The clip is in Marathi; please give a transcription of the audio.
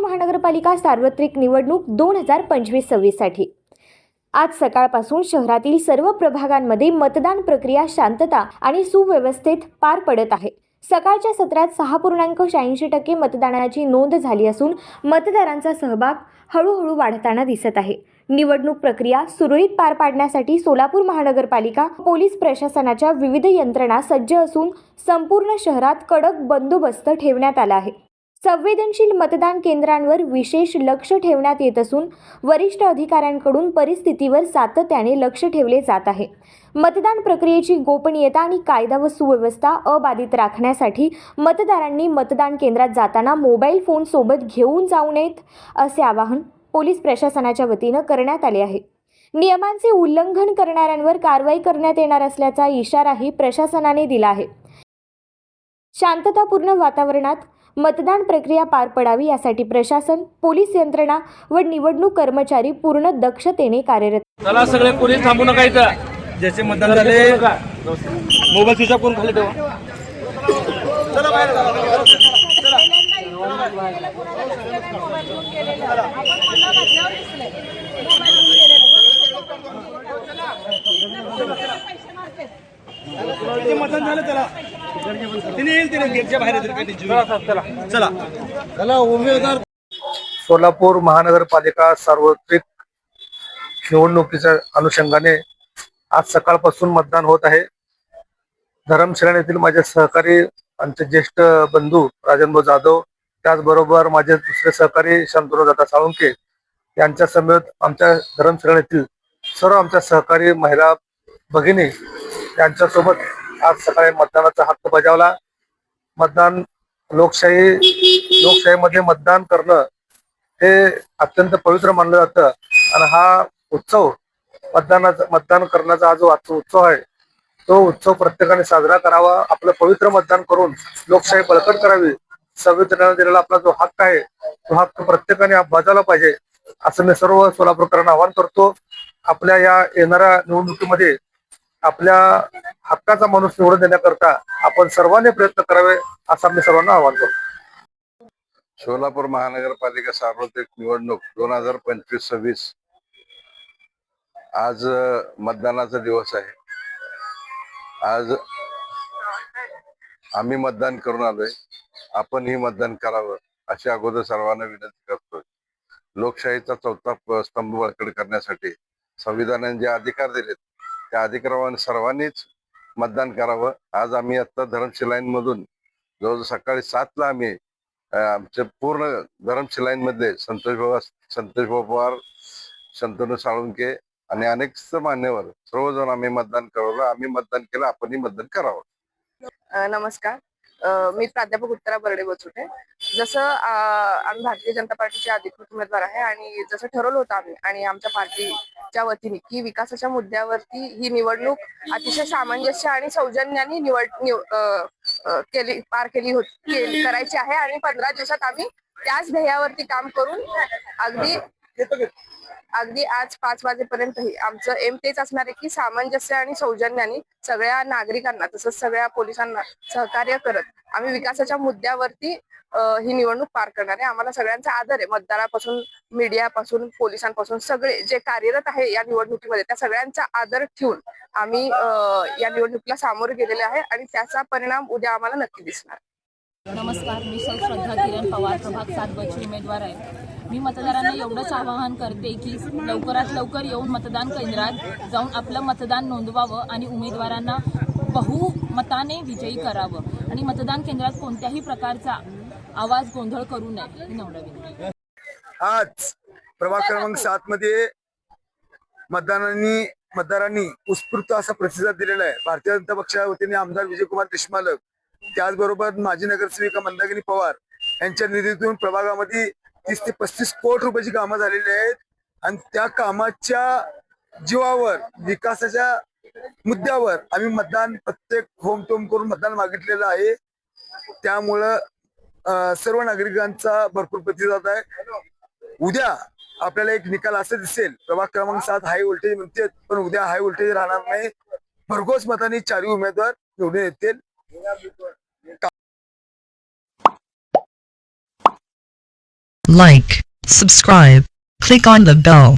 महानगरपालिका सार्वत्रिक निवडणूक 2025-26 साठी आज सकाळपासून शहरातील सर्व प्रभागांमध्ये मतदान प्रक्रिया शांतता आणि सुव्यवस्थेत पार पडत आहे। सकाळच्या सत्रात 6.86% मतदानाची नोंद झाली असून मतदारांचा सहभाग हळूहळू वाढताना दिसत आहे। निवडणूक प्रक्रिया सुरळीत पार पाडण्यासाठी सोलापूर महानगरपालिका पोलीस प्रशासनाच्या विविध यंत्रणा सज्ज असून संपूर्ण शहरात कडक बंदोबस्त ठेवण्यात आला आहे। संवेदनशील मतदान केंद्रांवर विशेष लक्ष ठेवण्यात येत असून वरिष्ठ अधिकाऱ्यांकडून परिस्थितीवर सातत्याने लक्ष ठेवले जात आहे। मतदान प्रक्रियेची गोपनीयता आणि कायदा व सुव्यवस्था अबाधित राखण्यासाठी मतदारांनी मतदान केंद्रात जाताना मोबाईल फोन सोबत घेऊन जाऊ नयेत असे आवाहन पोलीस प्रशासनाच्या वतीने करण्यात आले आहे। नियमांचे उल्लंघन करणाऱ्यांवर कारवाई करण्यात येणार असल्याचा इशाराही प्रशासनाने दिला आहे। शांततापूर्ण वातावरणात मतदान प्रक्रिया पार पडावी यासाठी प्रशासन, पोलीस यंत्रणा व निवडणूक कर्मचारी पूर्ण दक्षतेने कार्यरत। चला सगळे पोलीस थांबू नका इथं। ज्याचे मतदान झाले मोबाईल स्विच ऑफ करून खाली ठेवा। चला बाहेर मतदान झालं। चला तिने येईल, तिने गेटच्या बाहेर चला चला उमेदवार। सोलापूर महानगरपालिका सार्वत्रिक निवडणुकीच्या अनुषंगाने आज सकाळपासून मतदान होत आहे। धरमशिराण येथील माझे सहकारी आमचे ज्येष्ठ बंधू राजनभाऊ जाधव, त्याचबरोबर माझे दुसरे सहकारी शांतनुदादा साळुंके यांच्या समेत आमच्या धरमशिराण येथील सर्व आमच्या सहकारी महिला भगिनी यांच्यासोबत आज सकाळी मतदानाचा हक्क बजावला। मतदान लोकशाहीमध्ये मतदान करणं हे अत्यंत पवित्र मानलं जातं आणि हा उत्सव मतदान करण्याचा हा जो आजचा उत्सव आहे तो उत्सव प्रत्येकाने साजरा करावा। आपलं पवित्र मतदान करून लोकशाही बळकट करावी। संविधानाने दिलेला आपला जो हक्क आहे तो हक्क प्रत्येकाने बजावला पाहिजे असं मी सर्व सोलापूरकरांना आवाहन करतो। आपल्या या येणाऱ्या निवडणुकीमध्ये आपल्या हक्काचा माणूस निवडून देण्याकरता आपण सर्वांनी प्रयत्न करावे असं मी सर्वांना आवाहन करतो। सोलापूर महानगरपालिका सार्वत्रिक निवडणूक 2025-26 आज मतदानाचा दिवस आहे। आज आम्ही मतदान करून आलोय, आपणही मतदान करावं अशी अगोदर सर्वांना विनंती करतोय। लोकशाहीचा चौथा स्तंभ बळकट करण्यासाठी संविधानाने जे अधिकार दिलेत त्या अधिकारावर सर्वांनीच मतदान करावं। आज आम्ही आता धरमशिलाईन मधून जवळजवळ सकाळी 7ला आम्ही आमच्या पूर्ण धरमशिलाईन मध्ये संतोष पवार, शांतनु साळुंके आणि अनेक मान्यवर सर्वजण आम्ही मतदान करावं। आम्ही मतदान केलं, आपणही मतदान करावं। नमस्कार, मी प्राध्यापक उत्तरा बर्डे बचुटे। जसं आम्ही भारतीय जनता पार्टीचे अधिकृत उमेदवार आहे आणि जसं ठरवलं होतं आम्ही आणि आमच्या पार्टीच्या वतीने की विकासाच्या मुद्द्यावरती ही निवडणूक अतिशय सामंजस्य आणि सौजन्याने करायची आहे आणि 15 दिवसात आम्ही त्याच ध्येयावरती काम करून अगदी आज 5 वाजेपर्यंतही आमचं एम तेच असणार आहे की सामंजस्य आणि सौजन्याने सगळ्या नागरिकांना तसंच सगळ्या पोलिसांना सहकार्य करत आम्ही विकासाच्या मुद्द्यावरती ही निवडणूक पार करणार आहे। आम्हाला सगळ्यांचा आदर आहे, मतदारापासून, मीडियापासून, पोलिसांपासून सगळे जे कार्यरत आहे या निवडणुकीमध्ये त्या सगळ्यांचा आदर ठेवून आम्ही या निवडणुकीला सामोरे गेलेले आहे आणि त्याचा परिणाम उद्या आम्हाला नक्की दिसणार। नमस्कार, मी श्रद्धा किरण पवार, प्रभाग 7 ची उमेदवार आहे। मी मतदारांना एवढंच आवाहन करते की लवकरात लवकर येऊन मतदान केंद्रात जाऊन आपलं मतदान नोंदवावं आणि उमेदवारांना बहुमताने विजयी करावं आणि मतदान केंद्रात कोणत्याही प्रकारचा आवाज गोंधळ करू नये ही नम्र विनंती। आज प्रभाग क्रमांक 7 मध्ये मतदारांनी उत्स्फूर्त असा प्रतिसाद दिलेला आहे। भारतीय जनता पक्षाच्या वतीने आमदार विजयकुमार देशमालक, त्याचबरोबर माजी नगरसेविका मंदाकिनी पवार यांच्या निधीतून प्रभागामध्ये 30 ते 35 कोटी रुपयाची कामं झालेली आहेत आणि त्या कामाच्या जीवावर विकासाच्या मुद्द्यावर आम्ही मतदान प्रत्येक होम टोम करून मतदान मागितलेलं आहे। त्यामुळं सर्व नागरिकांचा भरपूर प्रतिसाद आहे। उद्या आपल्याला एक निकाल असं दिसेल, प्रभाग क्रमांक 7 हाय व्होल्टेज म्हणते, पण उद्या हाय व्होल्टेज राहणार नाही। भरघोस मतांनी 4 उमेदवार निवडून येतील। like, subscribe, click on the bell.